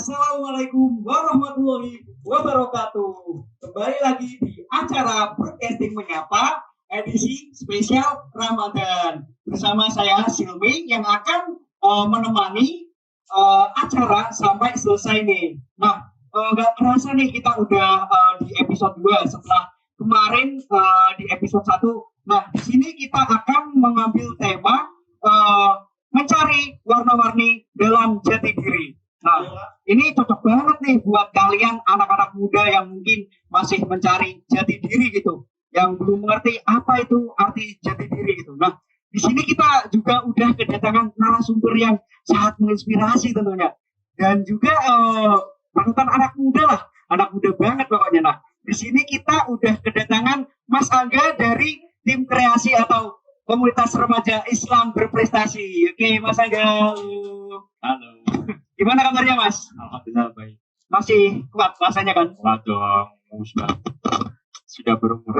Assalamualaikum warahmatullahi wabarakatuh. Kembali lagi di acara Broadcasting Menyapa edisi spesial Ramadan. Bersama saya Silmi yang akan menemani acara sampai selesai nih. Nah, nggak kerasa nih kita udah di episode 2 setelah kemarin di episode 1. Nah, di sini kita akan mengambil tema mencari warna-warni dalam jati diri. Nah, ini cocok banget nih buat kalian anak-anak muda yang mungkin masih mencari jati diri gitu, yang belum mengerti apa itu arti jati diri gitu. Nah, di sini kita juga udah kedatangan narasumber yang sangat menginspirasi tentunya, dan juga panutan anak muda lah, anak muda banget pokoknya. Nah, di sini kita udah kedatangan Mas Angga dari tim kreasi atau komunitas remaja Islam berprestasi. Oke, Mas Angga. Halo. Gimana kabarnya, Mas? Alhamdulillah baik. Masih kuat rasanya kan? Kuat dong. Sudah berumur.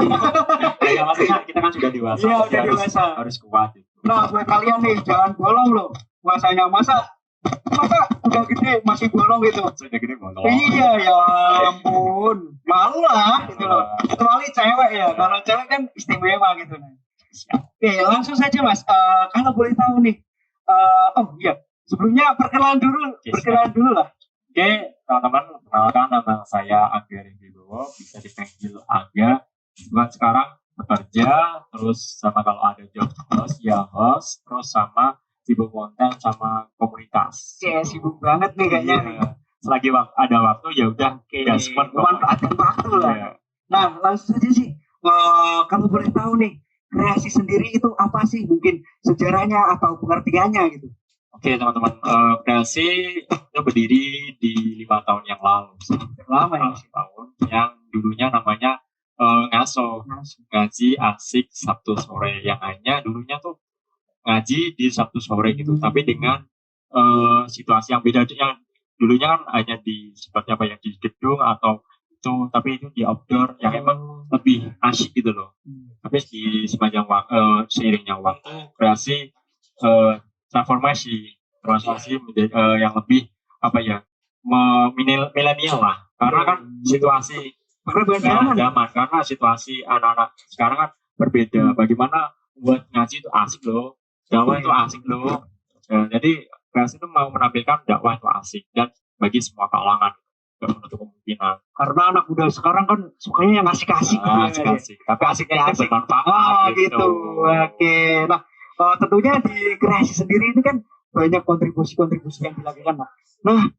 Ya, maksudnya kita kan sudah dewasa. Iya, udah dewasa. Harus kuat itu. Nah, buat kalian nih jangan bolong loh. Puasanya masa udah gede masih bolong gitu. Sudah gede bolong. Iya, ya ampun. Malu lah gitu loh. Kecuali cewek ya. Kalau cewek kan istimewa gitu. Oke, langsung saja Mas. Kalau boleh tahu nih. Oh iya. Sebelumnya perkenalan dulu lah. Oke, teman-teman, perkenalkan nama saya Angga Wibowo, bisa dipanggil Angga. Buat sekarang bekerja, terus sama kalau ada job host, ya host, terus sama sibuk konten sama komunitas. Oke, sibuk banget nih kayaknya. Iya. Selagi ada waktu ya udah, manfaatkan waktu lah. Ya. Nah, langsung saja sih. Kalau boleh tahu nih, kreasi sendiri itu apa sih? Mungkin sejarahnya atau pengertiannya gitu. Oke teman-teman, kreasi itu berdiri di 5 tahun yang lalu. Lama ya? 5 tahun yang dulunya namanya ngaji asik Sabtu sore, yang hanya dulunya tuh ngaji di Sabtu sore gitu, tapi dengan situasi yang beda. Yang dulunya kan hanya di seperti apa ya, di gedung atau itu, tapi itu di outdoor yang emang lebih asik gitu loh. Tapi di sepanjang seiringnya waktu, kreasi transformasi menjadi yang lebih apa ya, milenial lah, karena kan situasi zaman, karena situasi anak-anak sekarang kan berbeda. Bagaimana buat ngaji itu asik loh, dakwah itu asik loh. Jadi kreasi itu mau menampilkan dakwah itu asik dan bagi semua kalangan, gak menutup kemungkinan. Karena anak muda sekarang kan sukanya yang asik-asik. Asik-asik, tapi asiknya itu bermanfaat gitu. Oke, nah tentunya di kreasi sendiri ini kan banyak kontribusi yang dilakukan. Nah,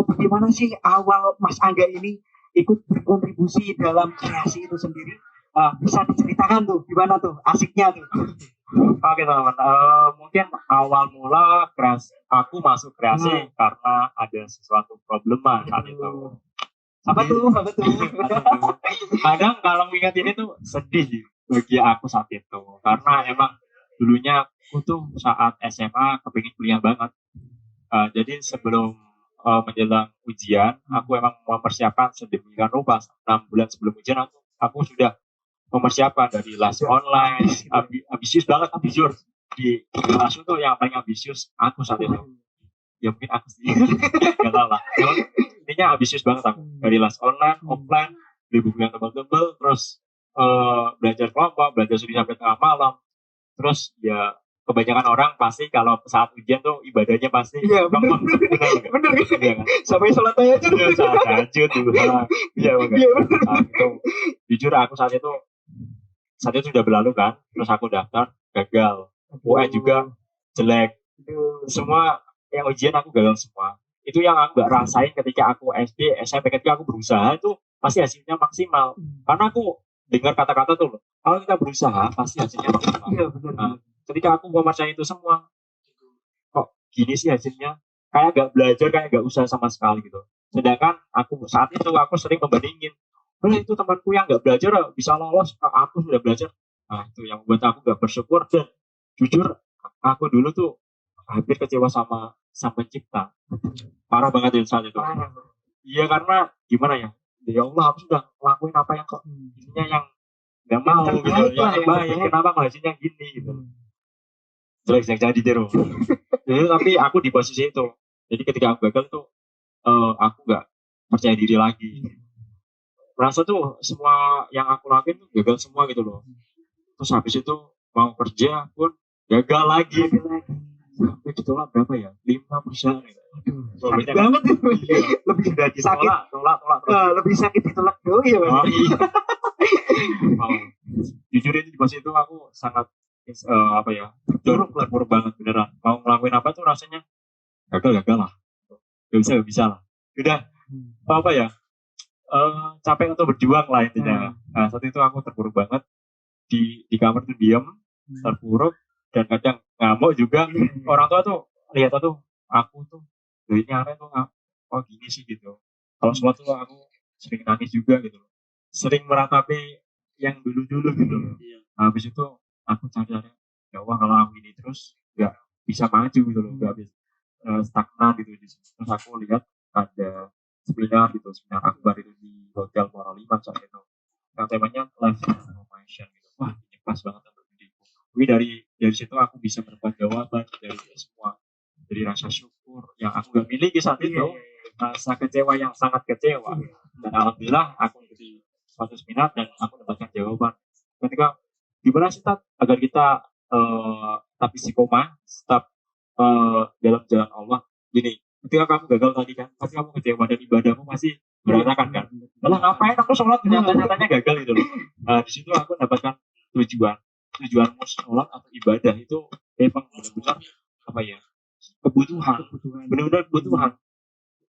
bagaimana sih awal Mas Angga ini ikut berkontribusi dalam kreasi itu sendiri? Bisa diceritakan tuh, gimana tuh asiknya tuh? Oke teman-teman, mungkin awal mula aku masuk kreasi karena ada sesuatu problema saat itu. Apa tuh? Kadang kalau mengingat ini tuh sedih bagi aku saat itu, karena emang dulunya aku tuh saat SMA kepingin kuliah banget. Jadi sebelum menjelang ujian, aku emang mempersiapkan sedemikian rupa. 6 bulan sebelum ujian aku sudah mempersiapkan dari les online, ambisius banget, jujur. Di kelas itu yang paling ambisius aku saat itu. Ya mungkin aku sih, gak tahu lah. Intinya ambisius banget aku. Dari les online, offline, beli buku yang tebal-tebal, terus belajar kelompok, belajar studi sampai tengah malam. Terus ya kebanyakan orang pasti kalau saat ujian tuh ibadahnya pasti bener kan? Sampai sholat tahajud tuh. Iya bener. Jujur aku saat itu sudah berlalu kan, terus aku daftar gagal, UN juga jelek, semua yang ujian aku gagal semua. Itu yang aku gak rasain ketika aku SD, SMP, ketika aku berusaha itu pasti hasilnya maksimal. Karena aku dengar kata-kata tuh, kalau kita berusaha pasti hasilnya maksimal. Iya benar. Nah, ketika aku mempercayai itu semua, kok gini sih hasilnya? Kayak gak belajar, kayak gak usaha sama sekali gitu. Sedangkan saat itu aku sering membandingin, itu temanku yang gak belajar bisa lolos, aku sudah belajar. Nah itu yang membuat aku gak bersyukur, dan jujur aku dulu tuh hampir kecewa sama Sang Pencipta. Parah banget itu saat itu. Iya, karena gimana ya? Ya Allah, aku sudah ngelakuin apa yang kok ininya yang gak mau gitu, yang baik, kenapa hasilnya gini gitu. Jelek jadi terus. Jadi tapi aku di posisi itu. Jadi ketika aku gagal tuh aku nggak percaya diri lagi. Merasa tuh semua yang aku lakuin tuh gagal semua gitu loh. Terus habis itu mau kerja pun gagal lagi. Sampai ditolak berapa ya? 5%. Sakit banget itu. Iya. Lebih Sudah sakit. ditolak terus. Lebih sakit ditolak doi ya, Mas. Oh, iya. Wow. Jujur itu di pas itu aku sangat apa ya, terpuruk banget beneran. Mau ngelakuin apa tuh rasanya gagal lah. Gak bisa lah. Udah apa ya? Capek untuk berjuang lah intinya. Nah, saat itu aku terpuruk banget di kamar tuh diam, terpuruk dan kadang ngamuk juga. Orang tua tuh lihat tuh aku tuh ini aneh tuh oh gini sih gitu. Kalau sholat tuh aku sering nangis juga gitu loh. Sering meratapi yang dulu-dulu gitu loh. Habis itu aku cari-cari, ya Allah kalau aku ini terus nggak bisa maju gitu loh, nggak bisa stagnan gitu. Terus aku lihat ada seminar akbar itu di Hotel Muara Lima saat itu. Yang temanya life transformation gitu. Wah, ini pas banget untuk diriku. Jadi dari situ aku bisa mendapat jawaban dari semua, dari rasa syukur yang aku gak miliki saat itu, rasa kecewa yang sangat kecewa. Dan alhamdulillah aku ikuti suatu seminar dan aku mendapatkan jawaban. Ketika gimana sih agar kita tetap istiqomah, tetap dalam jalan Allah. Gini, ketika kamu gagal tadi kan, pasti kamu kecewa dan ibadahmu masih berantakan kan. Lah ngapain aku sholat nyatanya gagal gitu loh. Di situ aku mendapatkan tujuanmu sholat atau ibadah itu memang benar-benar apa ya, kebutuhan, benar-benar kebutuhan.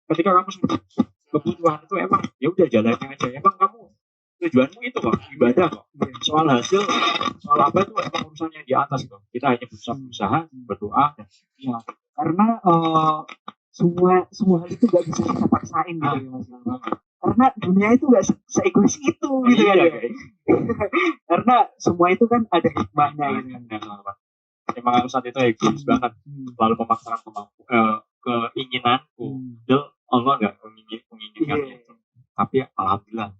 Ketika kamu kebutuhan itu emang ya udah jalannya aja. Emang kamu tujuanmu itu kok ibadah kok. Soal hasil, soal apa itu emang urusannya di atas kok. Kita hanya berusaha, berdoa dan ya. Karena semua hal itu gak bisa kita paksain gitu ya Mas. Karena dunia itu gak seegois itu gitu kan ya. Karena semua itu kan ada hikmahnya gitu kan. Emang aku saat itu egois banget, lalu memaksakan keinginanku. Allah nggak menginginkan itu, tapi alhamdulillah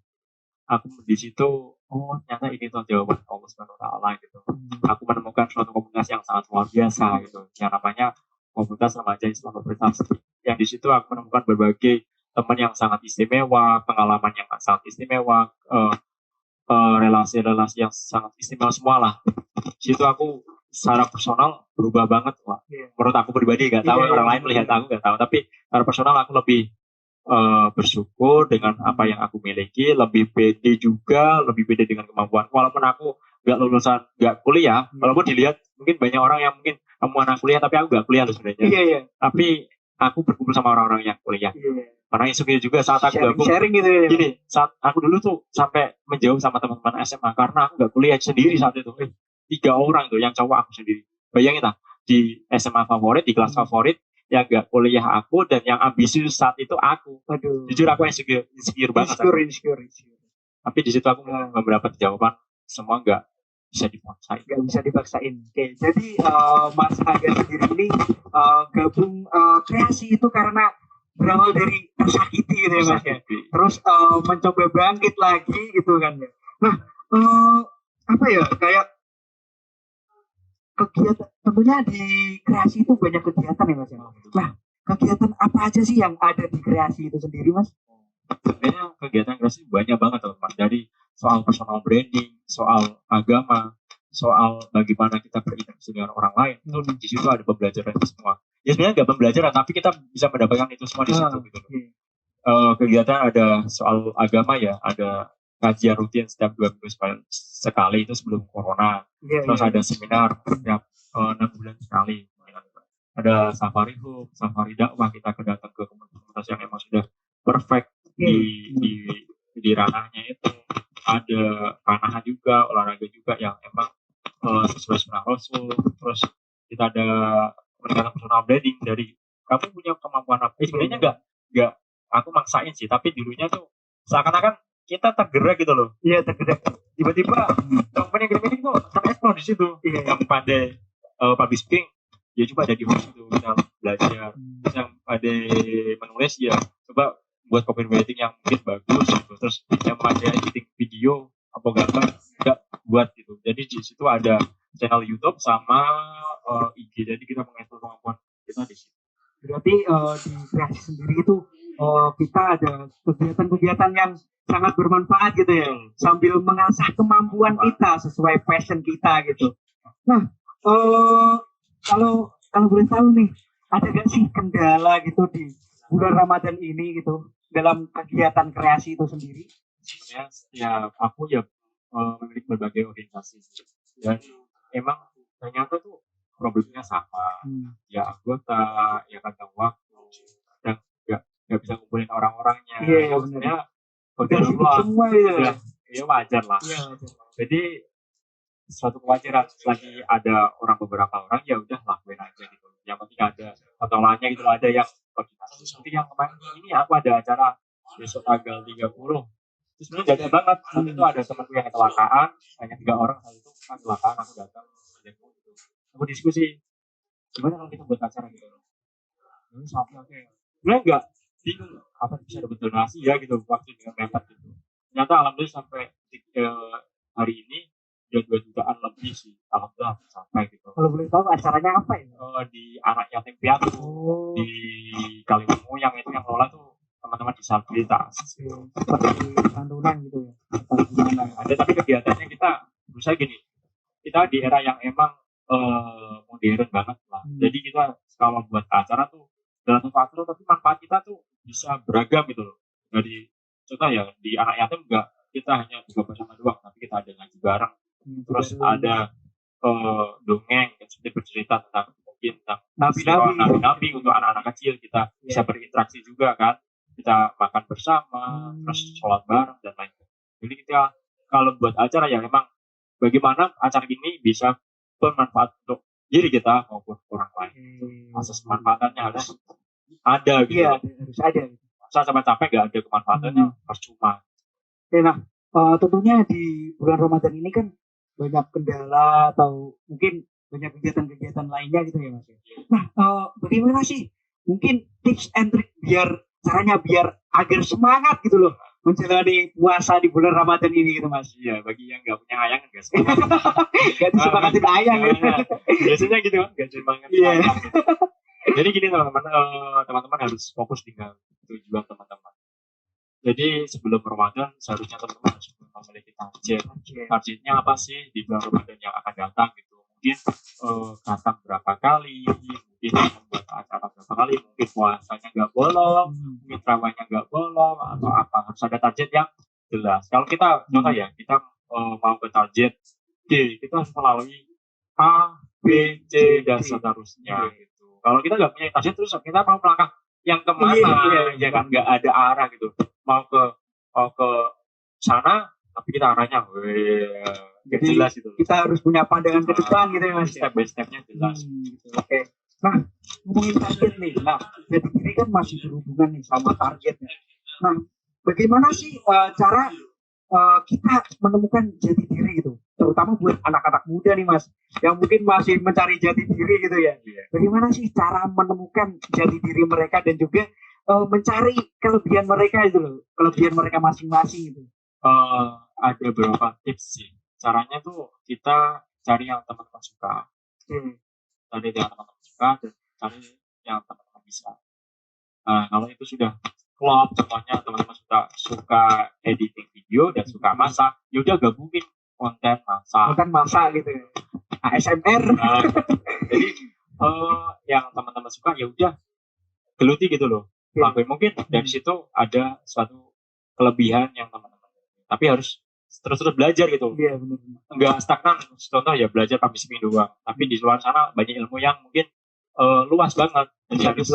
aku di situ, oh ternyata ini tuh jawaban Allah Subhanahu Wa Taala gitu. Aku menemukan suatu komunitas yang sangat luar biasa gitu, yang namanya komunitas remaja Islam berprestasi. Yang di situ aku menemukan berbagai teman yang sangat istimewa, pengalaman yang sangat istimewa, relasi-relasi yang sangat istimewa semua lah. Di situ aku secara personal berubah banget lah. Menurut aku pribadi, gak tahu orang lain melihat aku gak tahu, tapi secara personal aku lebih bersyukur dengan apa yang aku miliki, lebih pede juga, lebih pede dengan kemampuan. Walaupun aku gak lulusan, gak kuliah, walaupun dilihat mungkin banyak orang yang mungkin kamu anak kuliah, tapi aku gak kuliah loh sebenarnya. Tapi aku berkumpul sama orang-orang yang kuliah. Karena insecure juga saat aku gabung. Sharing gitu ya. Gini, saat aku dulu tuh sampai menjauh sama teman-teman SMA karena aku gak kuliah sendiri saat itu. 3 orang tuh yang cowok aku sendiri. Bayangin lah, di SMA favorit, di kelas favorit, yang gak kuliah aku dan yang ambisius saat itu aku. Aduh. Jujur aku insecure banget. Insecure. Tapi di situ aku mendapat jawaban semua gak bisa dipaksain. Gak bisa dipaksain. Oke, jadi Mas Aga sendiri ini gabung kreasi itu karena berawal dari tersakiti gitu ya Mas ya. Terus mencoba bangkit lagi gitu kan ya. Nah, apa ya, kayak kegiatan, tentunya di kreasi itu banyak kegiatan ya Mas ya. Nah, kegiatan apa aja sih yang ada di kreasi itu sendiri Mas? Sebenarnya kegiatan kreasi banyak banget teman-teman. Dari soal personal branding, soal agama, soal bagaimana kita berinteraksi dengan orang lain. Itu di situ ada pembelajaran itu semua. Ya sebenarnya nggak pembelajaran, tapi kita bisa mendapatkan itu semua di situ. Gitu. Kegiatan ada soal agama ya, ada kajian rutin setiap 2 minggu sekali itu sebelum corona. Terus ada seminar setiap 6 bulan sekali. Ada safari hub, safari dakwah, kita datang ke komunitas yang memang sudah perfect di ranahnya itu. Ada panahan juga, olahraga juga yang emang sesuai sunnah Rasul. Terus kita ada pendekatan personal branding dari kamu punya kemampuan apa? Sebenarnya nggak aku maksain sih, tapi dulunya tuh seakan-akan kita tergerak gitu loh. Iya, tergerak. Tiba-tiba temen yang tuh tereksplor di situ. Yang pandai public speaking, ya coba ada di host itu, kita belajar. Yang pandai menulis ya coba buat copywriting yang mungkin bagus gitu. Terus yang pandai editing video apa gambar nggak buat gitu. Jadi di situ ada channel YouTube sama IG. Jadi kita mengeksplor kemampuan kita di situ. Berarti di kreasi sendiri itu kita ada kegiatan-kegiatan yang sangat bermanfaat gitu ya, sambil mengasah kemampuan kita sesuai passion kita gitu. Nah, kalau kalau boleh tahu nih, ada gak sih kendala gitu di bulan Ramadan ini gitu dalam kegiatan kreasi itu sendiri? Sebenarnya ya aku ya memiliki berbagai orientasi dan emang ternyata tuh problemnya sama. Ya anggota, ya kadang waktu, dan nggak bisa ngumpulin orang-orangnya. Iya, Ya, sebenarnya udah semua ya wajar lah. Jadi suatu kewajaran selagi ada beberapa orang ya udah lakuin aja gitu. Yang penting ada potongannya gitu, ada yang koordinasi. Seperti yang kemarin ini aku ada acara besok tanggal 30. Terus sebenarnya gak ada banget. Saat itu ada temanku yang kecelakaan, hanya 3 orang saat itu kan kecelakaan, aku datang, aku diskusi gimana kalau kita buat acara gitu. Ini sampai oke. Sebenarnya nggak bingung apa bisa dapat donasi ya gitu waktu dengan mepet gitu. Ternyata alhamdulillah sampai hari ini udah 2 jutaan lebih sih, alhamdulillah sampai gitu. Kalau boleh tahu acaranya apa ya? Di anak yatim piatu di Kalimantan yang itu yang lola tuh teman-teman disabilitas. Seperti santunan gitu ya? Ada, tapi kegiatannya kita berusaha gini, kita di era yang emang modern banget lah. Jadi kita kalau buat acara tuh dalam faktor, tapi manfaat kita tuh bisa beragam gitu loh. Dari contoh ya di anak yatim enggak kita hanya buka bersama doang, tapi kita ada ngaji bareng. Terus ada dongeng seperti bercerita tentang mungkin tentang nabi-nabi untuk anak-anak kecil, kita bisa berinteraksi juga kan. Kita makan bersama, terus sholat bareng dan lain-lain. Jadi kita kalau buat acara ya memang bagaimana acara ini bisa bermanfaat untuk diri kita maupun orang lain. Asas manfaatnya harus ada gitu. Iya, harus ada. Masa capek-capek gak ada kemanfaatannya, percuma. Oke, nah tentunya di bulan Ramadan ini kan banyak kendala atau mungkin banyak kegiatan-kegiatan lainnya gitu ya Mas. Nah, bagaimana sih mungkin tips and trick caranya biar agar semangat gitu loh menjalani puasa di bulan Ramadan ini gitu Mas? Iya, bagi yang nggak punya ayang nggak semangat. Gak disemangatin ayang ya. Biasanya gitu kan, nggak semangatin ayang. Jadi gini teman-teman harus fokus dengan tujuan teman-teman. Jadi sebelum Ramadan seharusnya teman-teman harus memiliki target. Targetnya apa sih di bulan Ramadan yang akan datang gitu? Mungkin datang berapa kali, mungkin membuat acara berapa kali, mungkin puasanya nggak bolong, mungkin terawihnya nggak bolong, atau apa. Harus ada target yang jelas. Kalau kita contoh ya, kita mau ke target D, kita harus melalui A, B, C, dan seterusnya gitu. Kalau kita nggak punya target terus kita mau melangkah yang kemana, ya kan nggak ada arah gitu. Mau ke sana, tapi kita arahnya jadi jelas gitu. Kita harus punya pandangan ke depan gitu ya Mas. Step by stepnya jelas. Gitu. Oke. Nah, ngomongin target nih. Nah, jadi ini kan masih berhubungan nih sama targetnya. Nah, bagaimana sih cara kita menemukan jati diri gitu, terutama buat anak-anak muda nih Mas, yang mungkin masih mencari jati diri gitu ya. Bagaimana sih cara menemukan jati diri mereka dan juga mencari kelebihan mereka itu loh, kelebihan mereka masing-masing gitu. Ada beberapa tips sih. Caranya tuh kita cari yang teman-teman suka, cari yang teman-teman suka dan cari yang teman-teman bisa. Kalau itu sudah klop, contohnya teman-teman suka editing video dan suka masak, ya udah gabungin konten masak gitu ya, ASMR. Jadi yang teman-teman suka ya udah geluti gitu loh. Lakuin, mungkin dari situ ada suatu kelebihan yang teman-teman, tapi harus terus belajar gitu. Iya, benar. Enggak stagnan. Contoh ya belajar Kamis Minggu doang, tapi di luar sana banyak ilmu yang mungkin luas banget. Jadi harus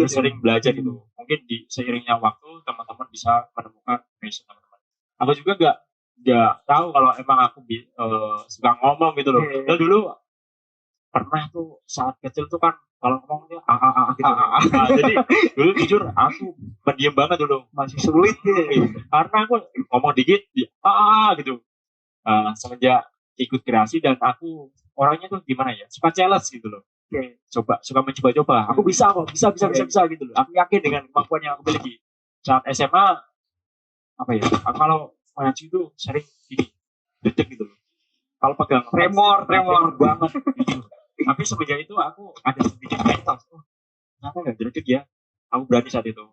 sering belajar gitu. Mungkin di seiringnya waktu teman-teman bisa menemukan passion teman-teman. Aku juga nggak tahu kalau emang aku suka ngomong gitu loh. Dan dulu pernah tuh saat kecil tuh kan kalau ngomongnya gitu. Jadi dulu jujur aku pendiam banget dulu, masih sulit ya. Karena aku ngomong dikit gitu. Semenjak ikut kreasi dan aku orangnya tuh gimana ya, suka challenge gitu loh. Suka mencoba-coba. Aku bisa kok, bisa gitu loh. Aku yakin dengan kemampuan yang aku miliki. Saat SMA apa ya? Aku kalau mengaji itu sering gini, dedek gitu loh. Kalau pegang tremor banget gitu. Tapi semenjak itu aku ada sedikit mental. Kenapa nggak dedek ya? Aku berani saat itu.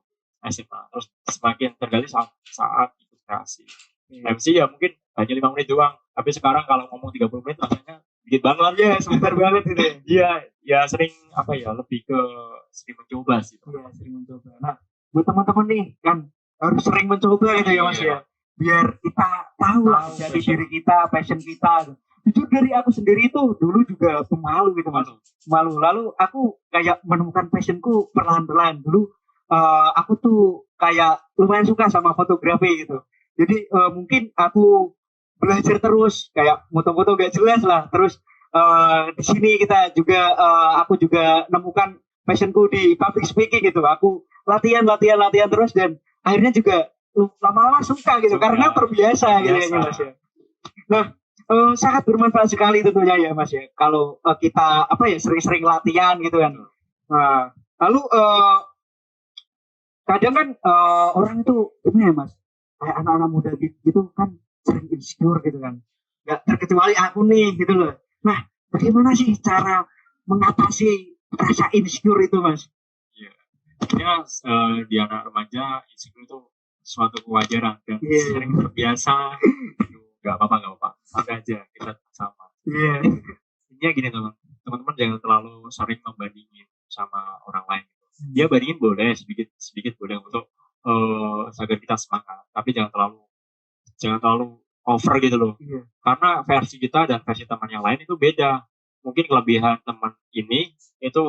SMA. Terus semakin tergali saat ikut kreasi. MC ya mungkin hanya 5 menit doang, tapi sekarang kalau ngomong 30 menit rasanya dikit banget. Ya sebentar banget gitu ya. Iya, ya sering lebih ke sering mencoba sih. Iya, sering mencoba. Nah, buat teman-teman nih kan harus sering mencoba gitu ya Mas ya. Biar kita tahu lah jadi diri kita, passion kita. Jujur dari aku sendiri itu dulu juga pemalu gitu Mas. Malu. Lalu aku kayak menemukan passionku perlahan-lahan. Dulu aku tuh kayak lumayan suka sama fotografi gitu. Jadi mungkin aku belajar terus kayak foto-foto gak jelas lah. Terus di sini kita juga aku juga nemukan passionku di public speaking gitu. Aku latihan terus dan akhirnya juga lama-lama suka gitu karena terbiasa gitu ya Mas ya. Nah, sangat bermanfaat sekali tentunya ya Mas ya. Kalau kita sering-sering latihan gitu kan. Nah, lalu kadang kan orang itu gimana ya Mas? Kayak anak-anak muda gitu kan sering insecure gitu kan. Gak terkecuali aku nih gitu loh. Nah, bagaimana sih cara mengatasi rasa insecure itu Mas? Ya, di anak remaja insecure itu suatu kewajaran dan sering terbiasa. Gak apa-apa. Santai aja, kita sama. Intinya gini teman-teman jangan terlalu sering membandingin sama orang lain. Dia bandingin boleh sedikit boleh untuk agar kita semangat, tapi jangan terlalu over gitu loh. Karena versi kita dan versi teman yang lain itu beda. Mungkin kelebihan teman ini itu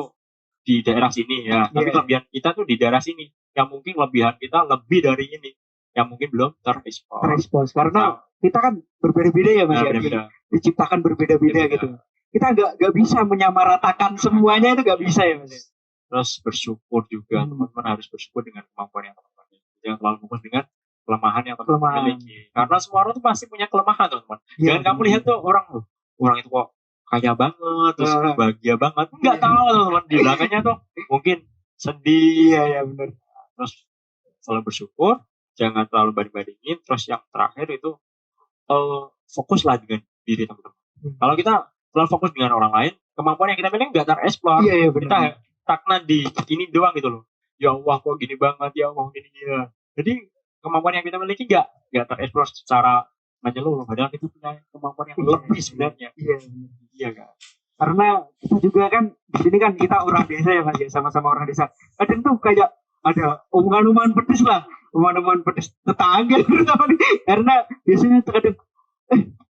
di daerah sini ya, tapi kelebihan kita tuh di daerah sini. Yang mungkin kelebihan kita lebih dari ini, yang mungkin belum terekspos. Karena kita kan berbeda-beda ya Mas ya. Diciptakan berbeda-beda gitu. Kita nggak bisa menyamaratakan semuanya, itu nggak bisa ya Mas. Terus bersyukur juga, teman-teman harus bersyukur dengan kemampuan yang teman-teman miliki. Jangan terlalu fokus dengan kelemahan yang teman-teman miliki. Karena semua orang tuh pasti punya kelemahan teman-teman. Jangan kamu lihat tuh orang itu kok kaya banget, terus bahagia banget. Enggak tahu teman-teman, di belakangnya tuh mungkin sedih. Iya benar. Terus selalu bersyukur, jangan terlalu banding-bandingin. Terus yang terakhir itu fokuslah dengan diri teman-teman. Kalau kita terlalu fokus dengan orang lain, kemampuan yang kita miliki nggak tereksplor. Kita stagnan di ini doang gitu loh. Ya Allah kok gini banget, ya Allah gini ya. Jadi kemampuan yang kita miliki nggak tereksplor secara menyeluruh. Padahal kita punya kemampuan yang lebih sebenarnya. Iya kan. Karena kita juga kan di sini kan kita orang desa ya Mas ya, sama-sama orang desa. Kadang tuh kayak ada omongan-omongan pedes lah, omongan-omongan pedes tetangga karena biasanya kadang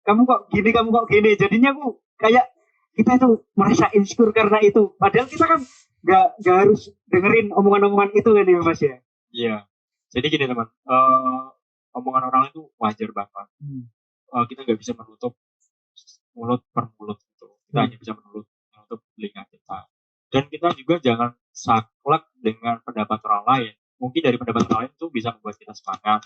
kamu kok gini. Jadinya aku kayak kita itu merasa insecure karena itu. Padahal kita kan nggak harus dengerin omongan-omongan itu kan ya Mas ya. Iya. Jadi gini teman, omongan orang itu wajar banget. Kita nggak bisa menutup mulut per mulut itu. Kita hanya bisa menutup telinga kita. Dan kita juga jangan saklek dengan pendapat orang lain. Mungkin dari pendapat orang lain itu bisa membuat kita semangat.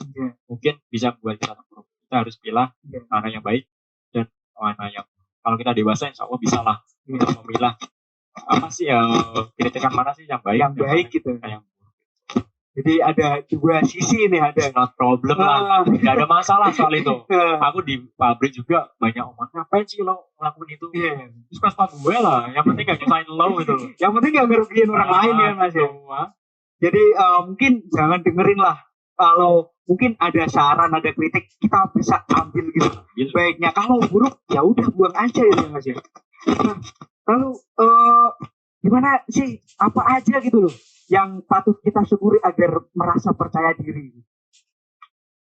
Mungkin bisa membuat kita terpuruk. Kita harus pilih mana yang baik dan mana yang kalau kita dewasa insya Allah bisa lah untuk memilah apa sih kritikan mana sih yang baik gitu. Jadi ada dua sisi nih, ada not problem lah, nggak ada masalah soal itu. Aku di pabrik juga banyak omongan, ngapain sih lo ngelakuin itu? Terus pas gue lah, yang penting nggak nyusahin lo gitu. Yang penting nggak ngerugiin orang lain ya Mas ya. Jadi mungkin jangan dengerin lah. Kalau mungkin ada saran, ada kritik, kita bisa ambil gitu. Baiknya, kalau buruk ya udah buang aja ya Mas ya. Nah, lalu gimana sih, apa aja gitu loh yang patut kita syukuri agar merasa percaya diri?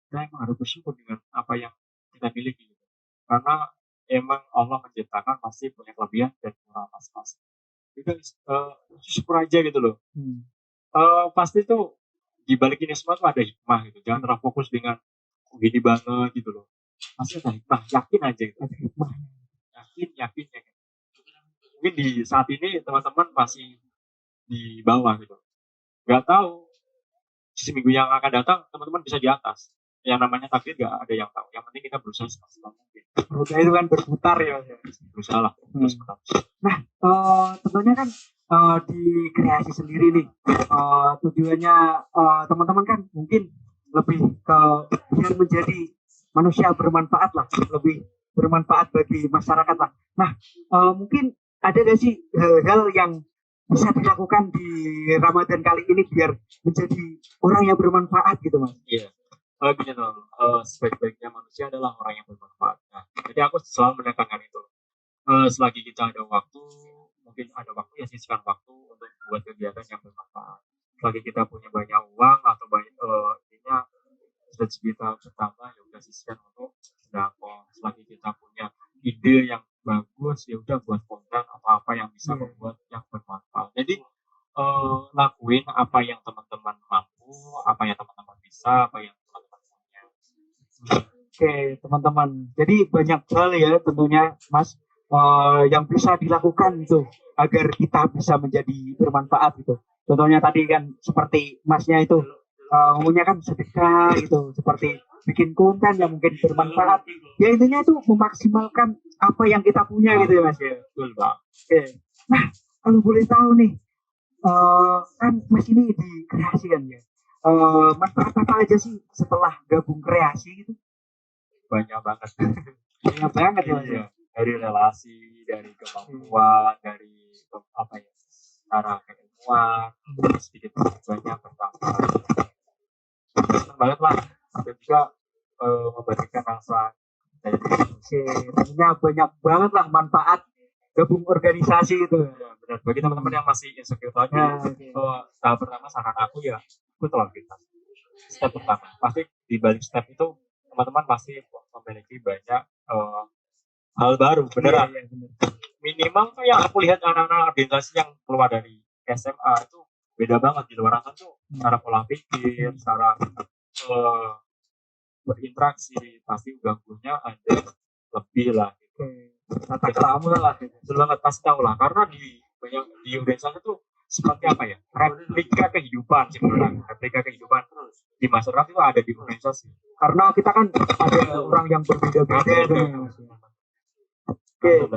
Kita emang harus bersyukur dengan apa yang kita miliki gitu. Karena emang Allah menciptakan pasti punya kelebihan dan kekurangan masing-masing. Kita syukur aja gitu loh. Pasti tuh di balik ini semua tuh ada hikmah gitu. Jangan terlalu fokus dengan gini banget gitu loh. Pasti ada hikmah, yakin aja gitu. Ada hikmah. Yakin. Mungkin di saat ini teman-teman masih di bawah gitu. Gak tahu seminggu yang akan datang teman-teman bisa di atas. Yang namanya takdir gak ada yang tahu. Yang penting kita berusaha semaksimal mungkin. Roda itu kan berputar ya. Berusaha lah. Nah, tentunya kan di kreasi sendiri nih, tujuannya teman-teman kan mungkin lebih ke biar menjadi manusia bermanfaat lah, lebih bermanfaat bagi masyarakat lah. Nah, mungkin ada gak sih hal-hal yang bisa dilakukan di Ramadan kali ini biar menjadi orang yang bermanfaat gitu Mas? Iya. Gini tuh, sebaik-baiknya manusia adalah orang yang bermanfaat. Nah, jadi aku selalu menekankan itu. Selagi kita ada waktu, mungkin ada waktu ya sisihkan waktu untuk buat kegiatan yang bermanfaat. Selagi kita punya banyak uang atau banyak ininya rezeki kita bertambah, ya udah sisihkan untuk sedekah. Selagi kita punya ide yang bagus, ya udah buat konten atau apa yang bisa membuat yang bermanfaat. Jadi lakuin apa yang teman-teman mampu, apa yang teman-teman bisa, apa yang teman-teman punya. Oke, teman-teman. Jadi banyak hal ya tentunya Mas yang bisa dilakukan itu agar kita bisa menjadi bermanfaat gitu. Contohnya tadi kan seperti Masnya itu ngomongnya kan sedekah gitu, seperti bikin konten yang mungkin bermanfaat. Ya intinya itu memaksimalkan apa yang kita punya gitu ya Mas ya. Betul Bang. Oke. Nah, kalau boleh tahu nih, kan Mas ini di kreasi kan ya. Manfaat apa aja sih setelah gabung kreasi gitu? Banyak banget. Banyak banget ya Mas ya. Dari relasi, dari kemampuan, dari apa ya, cara keilmuan, sedikit banyak bertambah. Senang banget lah, sampai juga memberikan rasa dari tentunya banyak banget lah manfaat gabung organisasi itu. Ya, benar. Bagi teman-teman yang masih insecure tadi, tahap pertama saran aku ya, ikut lawan kita. Step pertama, pasti di balik step itu teman-teman pasti memiliki banyak hal baru, beneran. Iya, bener. Minimal tuh yang aku lihat anak-anak organisasi yang keluar dari SMA itu beda banget. Di luar sana tuh cara pola pikir, cara berinteraksi, pasti ganggunya ada lebih lah. Tata krama lah. Betul banget, pasti tahu lah. Karena di banyak di organisasi tuh seperti apa ya? Replika kehidupan sebenarnya. Replika kehidupan di masyarakat itu ada di organisasi. Karena kita kan ada orang yang berbeda-beda. Oke.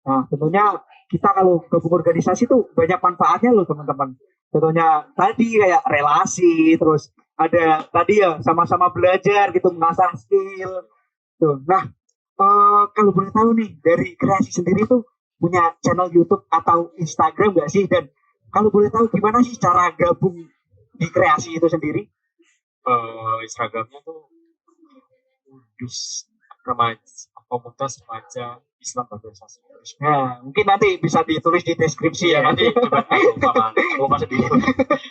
Nah, tentunya kita kalau gabung organisasi tuh banyak manfaatnya loh teman-teman. Contohnya tadi kayak relasi, terus ada tadi ya sama-sama belajar gitu, mengasah skill. Tuh. Nah, kalau boleh tahu nih dari kreasi sendiri tuh punya channel YouTube atau Instagram nggak sih? Dan kalau boleh tahu gimana sih cara gabung di kreasi itu sendiri? Instagramnya tuh Kudus Remaja, komunitas remaja Islam organisasi. Nah, mungkin nanti bisa ditulis di deskripsi ya. Nanti coba aku lupa sedih.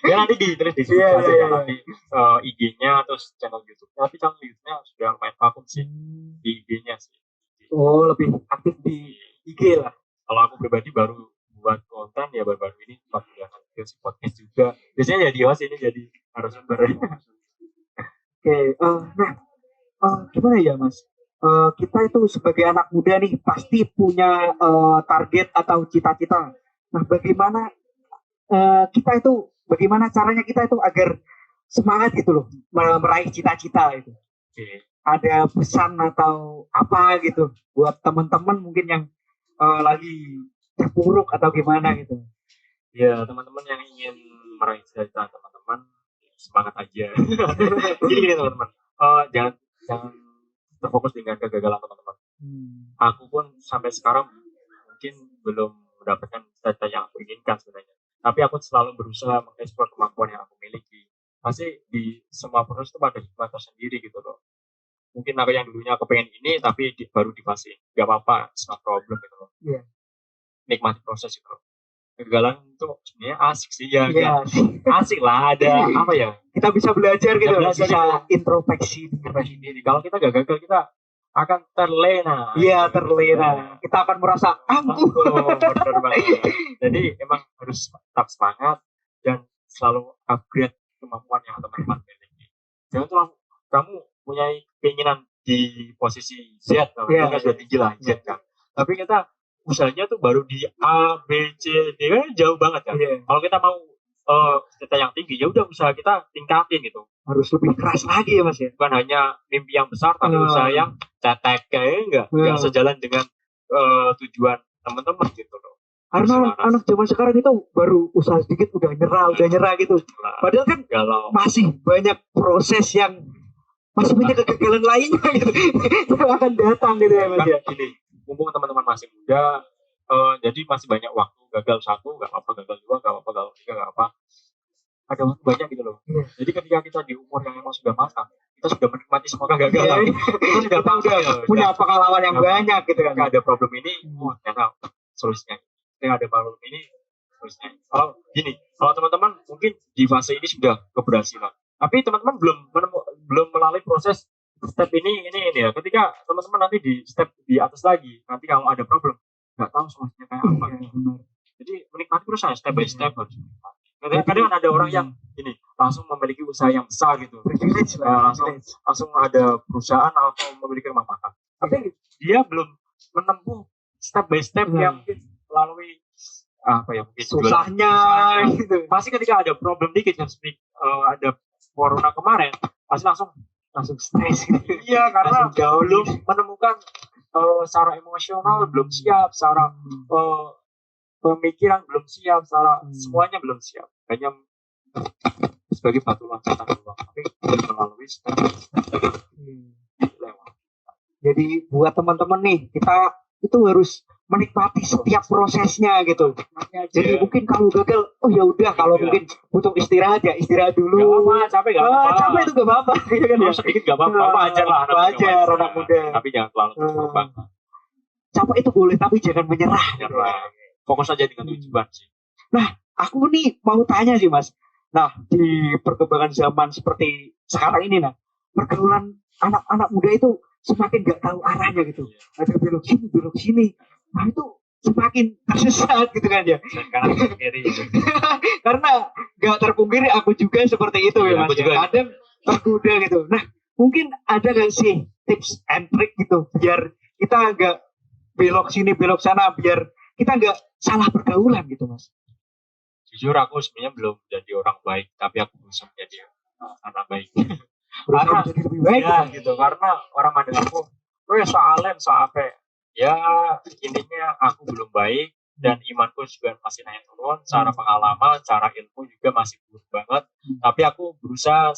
Ya nanti ditulis di deskripsi aja ya. Nanti IG-nya terus channel YouTube. Tapi channel YouTube-nya sudah lumayan vakum sih di IG-nya sih. Oh, lebih aktif di IG lah. Kalau aku pribadi baru buat konten ya baru-baru ini 4 bulanan terus podcast juga. Biasanya jadi host, ini jadi narasumber. Oke, gimana ya Mas? Kita itu sebagai anak muda nih pasti punya target atau cita-cita. Nah, bagaimana bagaimana caranya kita itu agar semangat gitu loh meraih cita-cita itu? Oke. Ada pesan atau apa gitu buat teman-teman mungkin yang lagi terpuruk atau gimana gitu? Ya, teman-teman yang ingin meraih cita-cita teman-teman semangat aja. Gini teman-teman, jangan terfokus dengan kegagalan teman-teman. Aku pun sampai sekarang mungkin belum mendapatkan cita-cita yang aku inginkan sebenarnya. Tapi aku selalu berusaha mengeksplor kemampuan yang aku miliki. Pasti di semua proses itu ada hikmah tersendiri gitu loh. Mungkin aku yang dulunya aku pengen ini, tapi baru di fase gak apa-apa, it's no problem gitu loh. Yeah. Nikmati proses gitu loh. Kegagalan itu sebenarnya asik sih ya. Yeah. Asik lah, ada apa ya? Kita bisa belajar gitu, bisa introspeksi diri. Kalau kita gagal, kita akan terlena. Iya, terlena. Kita akan merasa ampuh. Benar banget. Jadi emang harus tetap semangat dan selalu upgrade kemampuan yang teman-teman miliki. Jangan tuh kamu punya keinginan di posisi Z, kan sudah tinggi lah Z kan. Tapi kita usahanya tuh baru di A, B, C, D, kan jauh banget kan. Kalau kita mau cita yang tinggi, ya udah usaha kita tingkatin gitu. Harus lebih keras lagi ya Mas ya. Bukan hanya mimpi yang besar, tapi usaha yang cetek kayaknya enggak sejalan dengan tujuan teman-teman gitu loh. Karena anak zaman sekarang itu baru usaha sedikit udah nyerah gitu. Padahal kan masih banyak proses yang masih banyak kegagalan lainnya gitu. Yang akan datang gitu ya Mas ya. Gini, mumpung teman-teman masih muda, Jadi masih banyak waktu, gagal 1 nggak apa-apa, gagal 2 nggak apa-apa, gagal 3 nggak apa, ada waktu banyak gitu loh. Jadi ketika kita di umur yang emang sudah matang, kita sudah menikmati semua kegagalan. Kita sudah tahu punya pengalaman yang banyak gitu kan. Ketika ada problem ini, ternyata solusinya. Ketika ada problem ini, solusinya. Kalau teman-teman mungkin di fase ini sudah keberhasilan, tapi teman-teman belum melalui proses step ini ya. Ketika teman-teman nanti di step di atas lagi, nanti kalau ada problem, nggak tahu solusinya kayak apa. Jadi menikmati terus saya step by step harus menikmati. Kadang ada orang yang ini langsung memiliki usaha yang besar gitu, langsung ada perusahaan atau memiliki rumah makan, tapi dia belum menempuh step by step yang mungkin melalui mungkin susahnya gitu. Pasti ketika ada problem dikit seperti ada corona kemarin, pasti langsung stres gitu. Iya, karena belum menemukan secara emosional belum siap, secara pemikiran belum siap, semuanya belum siap. Hanya sebagai batu loncatan doang, tapi belum melalui step. Jadi buat teman-teman nih, kita itu harus menikmati setiap prosesnya gitu. Jadi mungkin kalau gagal, ya udah, kalau mungkin butuh istirahat ya istirahat dulu. Capek itu gak apa-apa. Sedikit gak apa-apa, wajar lah. Wajar anak muda. Tapi jangan terlalu berkorban. Capek itu boleh, tapi jangan menyerah. Fokus aja dengan tujuan sih. Nah, aku nih mau tanya sih Mas. Nah, di perkembangan zaman seperti sekarang ini, pergaulan anak-anak muda itu semakin gak tahu arahnya gitu. Ada belok sini. Nah, itu semakin tersesat gitu kan ya. Karena gak terpungkiri aku juga seperti itu ya Mas. Kadang tergoda gitu. Nah, mungkin ada gak sih tips and trick gitu biar kita gak belok sini belok sana, biar kita nggak salah pergaulan gitu Mas. Jujur aku sebenarnya belum jadi orang baik, tapi aku berusaha menjadi anak baik. Karena jadi lebih baik ya, gitu. Karena orang mandang aku, soalem apa? Ya intinya aku belum baik dan imanku juga masih naik turun. Cara pengalaman, cara ilmu juga masih buruk banget. Tapi aku berusaha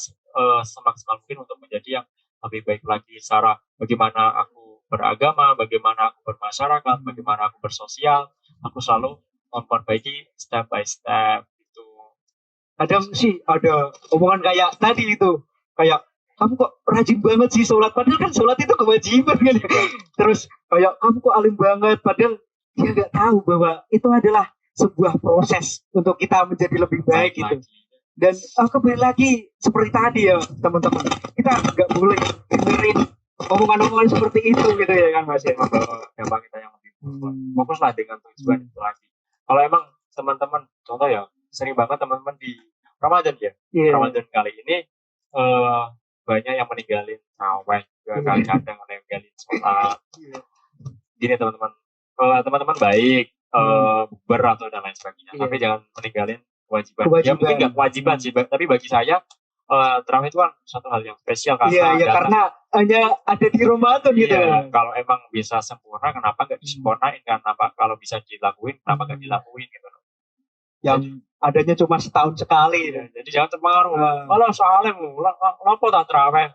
semaksimal mungkin untuk menjadi yang lebih baik lagi. Cara bagaimana aku beragama, bagaimana aku bermasyarakat, bagaimana aku bersosial, aku selalu memperbaiki step by step gitu. Ada omongan kayak tadi itu, kayak kamu kok rajin banget sih sholat, padahal kan sholat itu kewajiban kan. Terus kayak kamu kok alim banget, padahal dia nggak tahu bahwa itu adalah sebuah proses untuk kita menjadi lebih baik gitu. Dan kembali lagi seperti tadi ya teman-teman, kita nggak boleh dengerin omongan-omongan seperti itu gitu ya kan Mas ya. Gampang kita yang lebih fokuslah dengan tujuan itu lagi. Kalau emang teman-teman, contoh ya, sering banget teman-teman di Ramadan ya, Ramadan kali ini banyak yang meninggalin traweh, kadang-kadang meninggalin sholat. Gini teman-teman baik, bukber atau dan lain sebagainya, tapi jangan meninggalin kewajiban. Ya mungkin nggak kewajiban sih, tapi bagi saya terawih itu kan satu hal yang spesial karena hanya ada di Ramadan gitu. Kalau emang bisa sempurna, kenapa nggak disempurnain? Kenapa kalau bisa dilakuin, kenapa nggak dilakuin gitu? Yang adanya cuma setahun sekali. Jadi jangan terpengaruh. Kalau soalnya lapo tak terawih,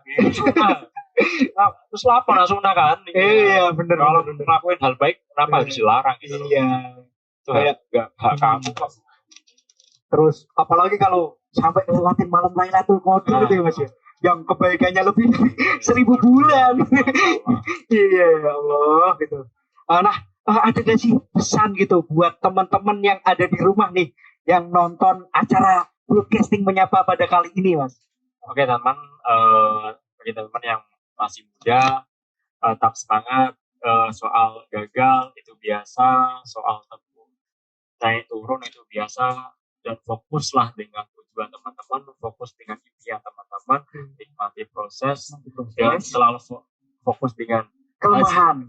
terus lapo langsung kan? Iya benar. Kalau ngelakuin hal baik, kenapa harus dilarang gitu? Iya. Itu hak kamu kok. Terus apalagi kalau sampai lewatin malam Lailatul Qadar gitu ya Mas ya, yang kebaikannya lebih 1000 bulan. Iya ya Allah gitu. Nah, ada gak sih pesan gitu buat teman-teman yang ada di rumah nih, yang nonton acara broadcasting menyapa pada kali ini Mas? Oke teman, bagi teman yang masih muda, tetap semangat. Soal gagal itu biasa, soal naik turun itu biasa, dan fokuslah dengan tujuan teman-teman, fokus dengan impian teman-teman, nikmati proses, dan selalu fokus dengan kelemahan,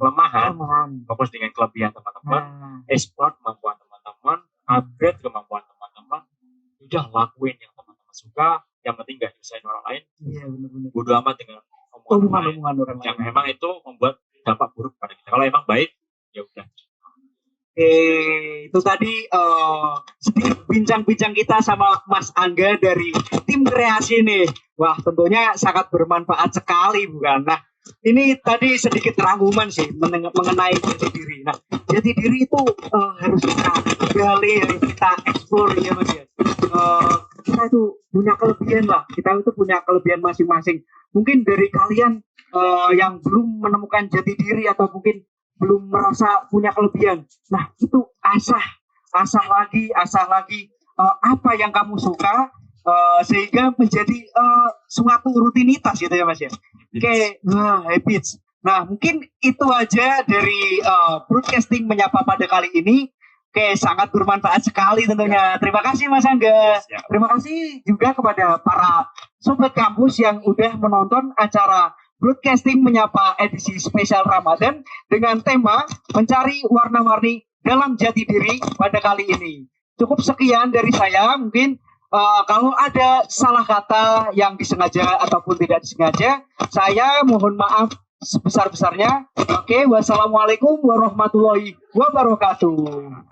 fokus dengan kelebihan teman-teman, explore kemampuan teman-teman, upgrade kemampuan teman-teman, udah lakuin yang teman-teman suka, yang penting gak nyusahin orang lain. Iya benar-benar. Bodo amat dengan omongan orang lain yang memang itu membuat dampak buruk pada kita. Kalau emang baik, ya udah. Itu tadi sedikit bincang-bincang kita sama Mas Angga dari tim kreasi nih. Wah, tentunya sangat bermanfaat sekali bukan? Nah, Ini tadi sedikit rangkuman sih mengenai jati diri. Nah, jati diri itu harus kita gali, harus kita eksplor ya Mas ya. Kita itu punya kelebihan lah. Kita itu punya kelebihan masing-masing. Mungkin dari kalian yang belum menemukan jati diri atau mungkin belum merasa punya kelebihan. Nah, itu asah lagi apa yang kamu suka sehingga menjadi suatu rutinitas gitu ya Mas ya. Oke, habits. Nah, mungkin itu aja dari broadcasting menyapa pada kali ini. Oke, sangat bermanfaat sekali tentunya. Terima kasih Mas Angga. Terima kasih juga kepada para sobat kampus yang udah menonton acara broadcasting menyapa edisi spesial Ramadan dengan tema mencari warna-warni dalam jati diri pada kali ini. Cukup sekian dari saya. Mungkin kalau ada salah kata yang disengaja ataupun tidak disengaja, saya mohon maaf sebesar-besarnya. Oke, wassalamualaikum warahmatullahi wabarakatuh.